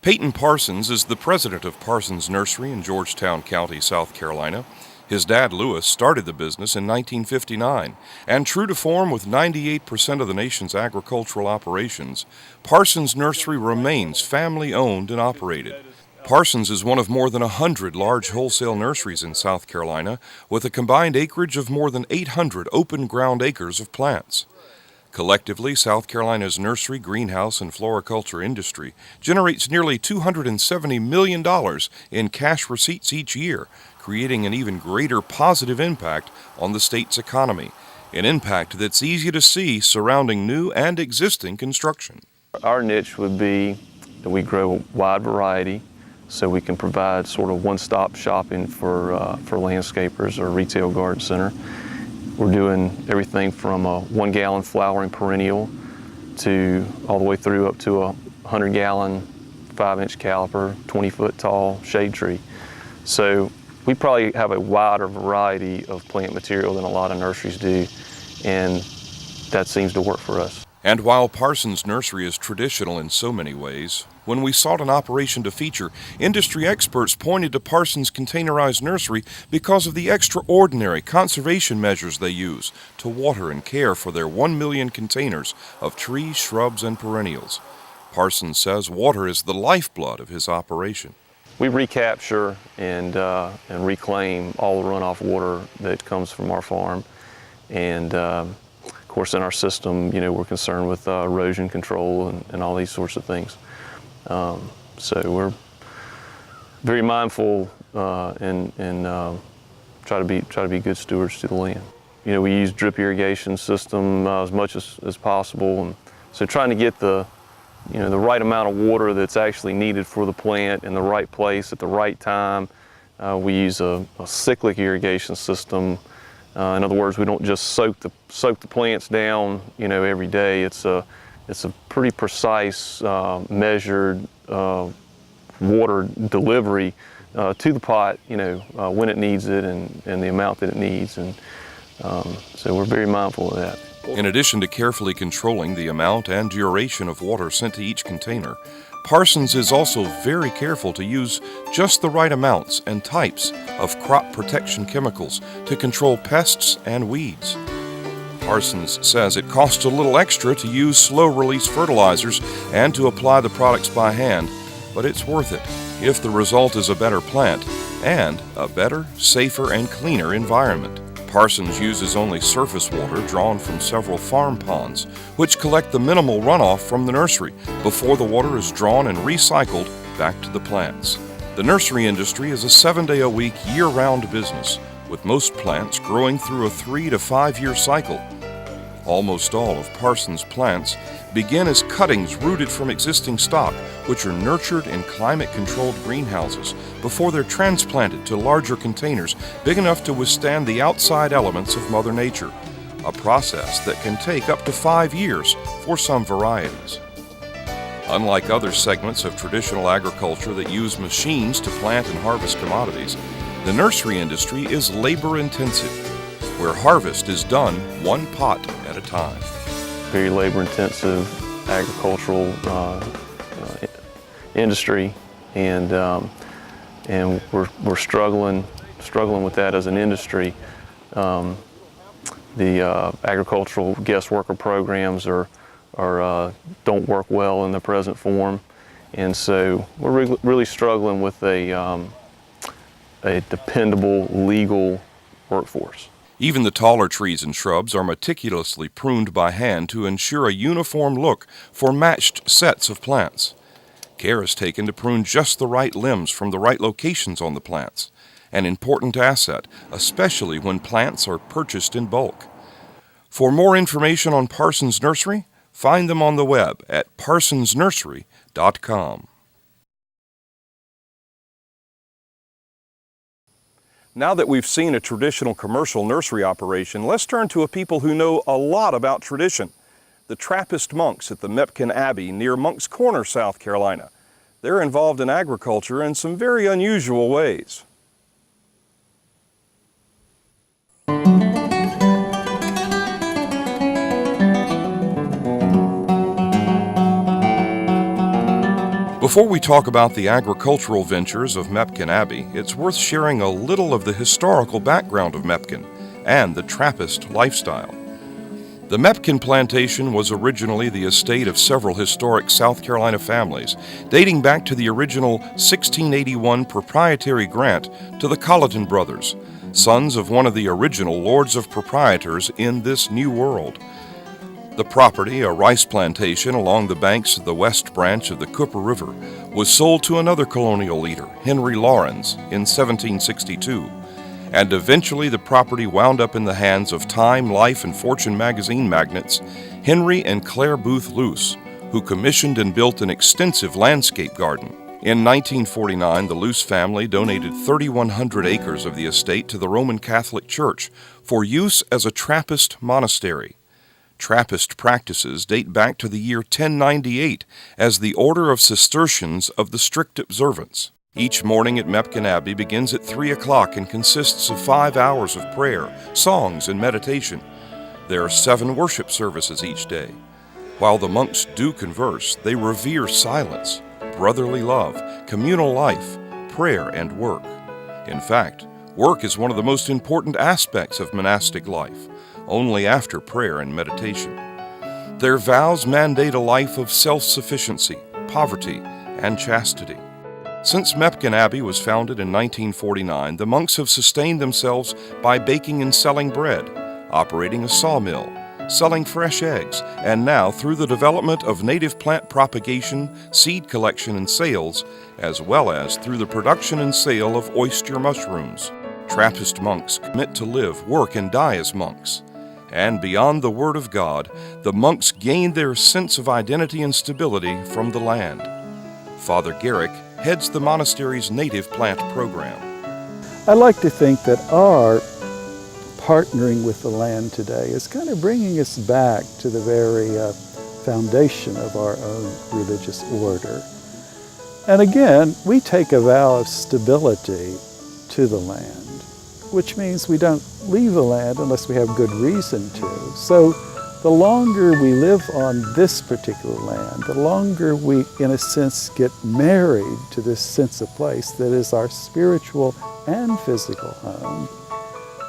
Peyton Parsons is the president of Parsons Nursery in Georgetown County, South Carolina. His dad, Lewis, started the business in 1959, and true to form with 98% of the nation's agricultural operations, Parsons Nursery remains family-owned and operated. Parsons is one of more than 100 large wholesale nurseries in South Carolina, with a combined acreage of more than 800 open-ground acres of plants. Collectively, South Carolina's nursery, greenhouse, and floriculture industry generates nearly $270 million in cash receipts each year, creating an even greater positive impact on the state's economy, an impact that's easy to see surrounding new and existing construction. Our niche would be that we grow a wide variety so we can provide sort of one-stop shopping for landscapers or retail garden center. We're doing everything from a 1-gallon flowering perennial to all the way through up to a 100-gallon 5-inch caliper, 20-foot tall shade tree. So we probably have a wider variety of plant material than a lot of nurseries do, and that seems to work for us. And while Parsons Nursery is traditional in so many ways, when we sought an operation to feature, industry experts pointed to Parsons Containerized Nursery because of the extraordinary conservation measures they use to water and care for their 1 million containers of trees, shrubs, and perennials. Parsons says water is the lifeblood of his operation. We recapture and reclaim all the runoff water that comes from our farm, and of course, in our system, we're concerned with erosion control and all these sorts of things. So we're very mindful and try to be good stewards to the land. We use drip irrigation system as much as possible, and so trying to get the right amount of water that's actually needed for the plant in the right place at the right time. We use a cyclic irrigation system. In other words, we don't just soak the plants down, every day. It's a pretty precise, measured water delivery to the pot, when it needs it and the amount that it needs, and so we're very mindful of that. In addition to carefully controlling the amount and duration of water sent to each container, Parsons is also very careful to use just the right amounts and types of crop protection chemicals to control pests and weeds. Parsons says it costs a little extra to use slow-release fertilizers and to apply the products by hand, but it's worth it if the result is a better plant and a better, safer, and cleaner environment. Parsons uses only surface water drawn from several farm ponds, which collect the minimal runoff from the nursery before the water is drawn and recycled back to the plants. The nursery industry is a 7-day-a-week, year-round business, with most plants growing through a 3 to 5 year cycle. Almost all of Parsons' plants begin as cuttings rooted from existing stock, which are nurtured in climate-controlled greenhouses before they're transplanted to larger containers big enough to withstand the outside elements of Mother Nature, a process that can take up to 5 years for some varieties. Unlike other segments of traditional agriculture that use machines to plant and harvest commodities, the nursery industry is labor-intensive, where harvest is done one pot at a time. Very labor-intensive agricultural industry, and we're struggling with that as an industry. The agricultural guest worker programs don't work well in the present form, and so we're really struggling with a dependable legal workforce. Even the taller trees and shrubs are meticulously pruned by hand to ensure a uniform look for matched sets of plants. Care is taken to prune just the right limbs from the right locations on the plants, an important asset, especially when plants are purchased in bulk. For more information on Parsons Nursery, find them on the web at parsonsnursery.com. Now that we've seen a traditional commercial nursery operation, let's turn to a people who know a lot about tradition. The Trappist monks at the Mepkin Abbey near Moncks Corner, South Carolina. They're involved in agriculture in some very unusual ways. Before we talk about the agricultural ventures of Mepkin Abbey, it's worth sharing a little of the historical background of Mepkin and the Trappist lifestyle. The Mepkin plantation was originally the estate of several historic South Carolina families, dating back to the original 1681 proprietary grant to the Colleton brothers, sons of one of the original lords of proprietors in this new world. The property, a rice plantation along the banks of the west branch of the Cooper River, was sold to another colonial leader, Henry Laurens, in 1762. And eventually the property wound up in the hands of Time, Life, and Fortune magazine magnates Henry and Claire Booth Luce, who commissioned and built an extensive landscape garden. In 1949, the Luce family donated 3,100 acres of the estate to the Roman Catholic Church for use as a Trappist monastery. Trappist practices date back to the year 1098 as the Order of Cistercians of the Strict Observance. Each morning at Mepkin Abbey begins at 3 o'clock and consists of 5 hours of prayer, songs, and meditation. There are 7 worship services each day. While the monks do converse, they revere silence, brotherly love, communal life, prayer, and work. In fact, work is one of the most important aspects of monastic life, only after prayer and meditation. Their vows mandate a life of self-sufficiency, poverty, and chastity. Since Mepkin Abbey was founded in 1949, the monks have sustained themselves by baking and selling bread, operating a sawmill, selling fresh eggs, and now through the development of native plant propagation, seed collection and sales, as well as through the production and sale of oyster mushrooms. Trappist monks commit to live, work, and die as monks. And beyond the Word of God, the monks gain their sense of identity and stability from the land. Father Garrick heads the monastery's native plant program. I like to think that our partnering with the land today is kind of bringing us back to the very foundation of our own religious order. And again, we take a vow of stability to the land, which means we don't leave the land unless we have good reason to. So the longer we live on this particular land, the longer we, in a sense, get married to this sense of place that is our spiritual and physical home,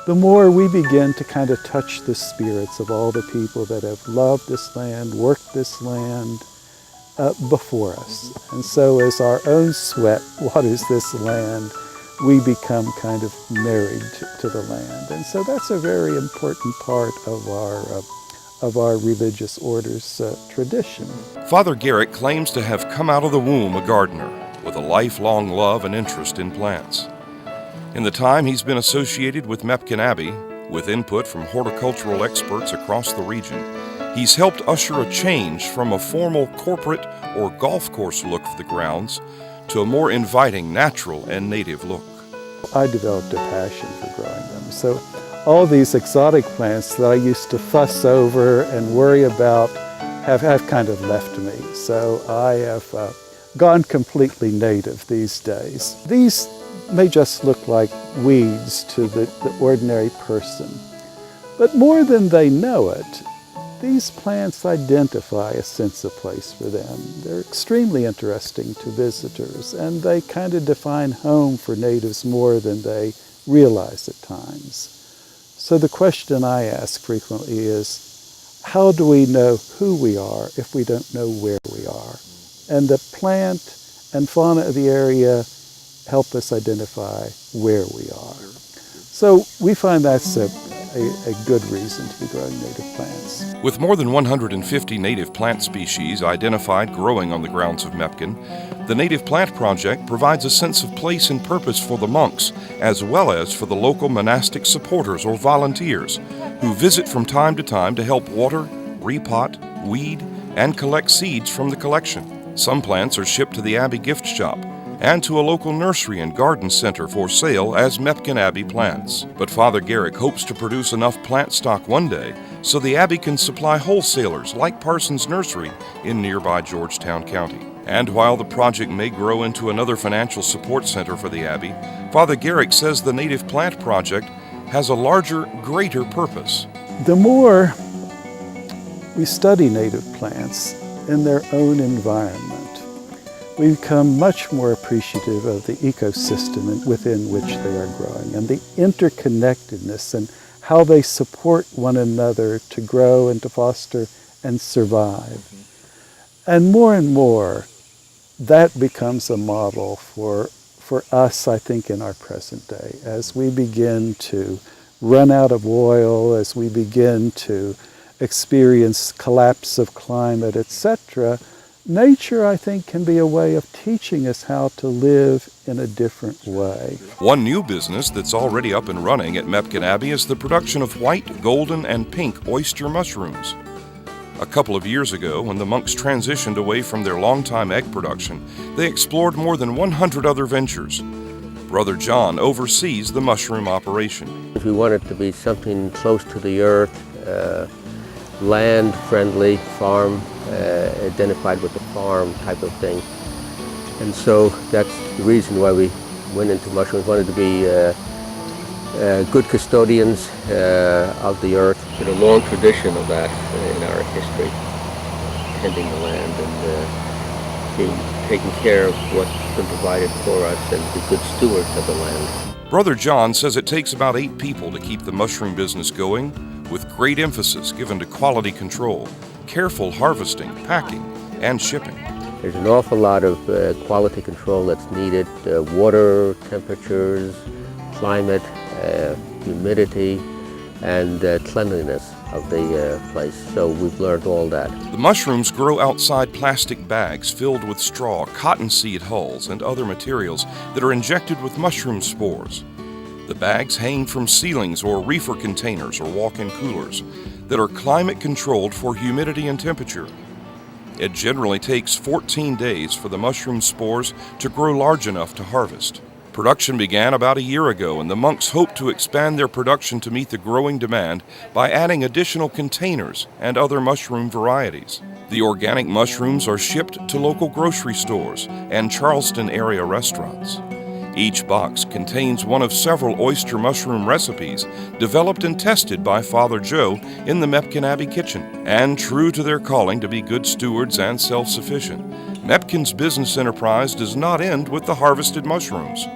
the more we begin to kind of touch the spirits of all the people that have loved this land, worked this land before us. And so as our own sweat waters this land, we become kind of married to the land. And so that's a very important part of our religious order's tradition. Father Garrick claims to have come out of the womb a gardener with a lifelong love and interest in plants. In the time he's been associated with Mepkin Abbey, with input from horticultural experts across the region, he's helped usher a change from a formal corporate or golf course look of the grounds to a more inviting, natural, and native look. I developed a passion for growing them. So all these exotic plants that I used to fuss over and worry about have kind of left me. So I have gone completely native these days. These may just look like weeds to the ordinary person, but more than they know it, these plants identify a sense of place for them. They're extremely interesting to visitors, and they kind of define home for natives more than they realize at times. So the question I ask frequently is, how do we know who we are if we don't know where we are? And the plant and fauna of the area help us identify where we are. So we find that's a good reason to be growing native plants. With more than 150 native plant species identified growing on the grounds of Mepkin, the Native Plant Project provides a sense of place and purpose for the monks, as well as for the local monastic supporters or volunteers, who visit from time to time to help water, repot, weed, and collect seeds from the collection. Some plants are shipped to the Abbey gift shop, and to a local nursery and garden center for sale as Mepkin Abbey plants. But Father Garrick hopes to produce enough plant stock one day so the Abbey can supply wholesalers like Parsons Nursery in nearby Georgetown County. And while the project may grow into another financial support center for the Abbey, Father Garrick says the Native Plant Project has a larger, greater purpose. The more we study native plants in their own environment, we become much more appreciative of the ecosystem within which they are growing and the interconnectedness and how they support one another to grow and to foster and survive. And more, that becomes a model for us, I think, in our present day. As we begin to run out of oil, as we begin to experience collapse of climate, etc., nature, I think, can be a way of teaching us how to live in a different way. One new business that's already up and running at Mepkin Abbey is the production of white, golden, and pink oyster mushrooms. A couple of years ago, when the monks transitioned away from their longtime egg production, they explored more than 100 other ventures. Brother John oversees the mushroom operation. If we want it to be something close to the earth, land-friendly, farm, identified with the farm type of thing. And so that's the reason why we went into mushrooms. We wanted to be good custodians of the earth. There's a long tradition of that in our history, tending the land and taking care of what's been provided for us and be good stewards of the land. Brother John says it takes about 8 people to keep the mushroom business going, with great emphasis given to quality control, careful harvesting, packing, and shipping. There's an awful lot of quality control that's needed, water, temperatures, climate, humidity, and cleanliness of the place. So we've learned all that. The mushrooms grow outside plastic bags filled with straw, cottonseed hulls, and other materials that are injected with mushroom spores. The bags hang from ceilings or reefer containers or walk-in coolers that are climate-controlled for humidity and temperature. It generally takes 14 days for the mushroom spores to grow large enough to harvest. Production began about a year ago, and the monks hope to expand their production to meet the growing demand by adding additional containers and other mushroom varieties. The organic mushrooms are shipped to local grocery stores and Charleston area restaurants. Each box contains one of several oyster mushroom recipes developed and tested by Father Joe in the Mepkin Abbey kitchen. And true to their calling to be good stewards and self-sufficient, Mepkin's business enterprise does not end with the harvested mushrooms.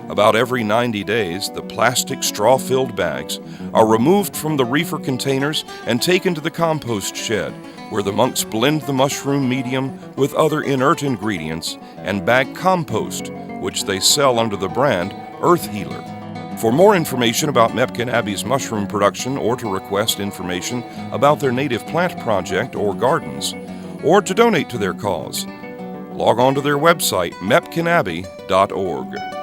About every 90 days, the plastic straw-filled bags are removed from the reefer containers and taken to the compost shed, where the monks blend the mushroom medium with other inert ingredients and bag compost, which they sell under the brand Earth Healer. For more information about Mepkin Abbey's mushroom production, or to request information about their native plant project or gardens, or to donate to their cause, log on to their website, mepkinabbey.org.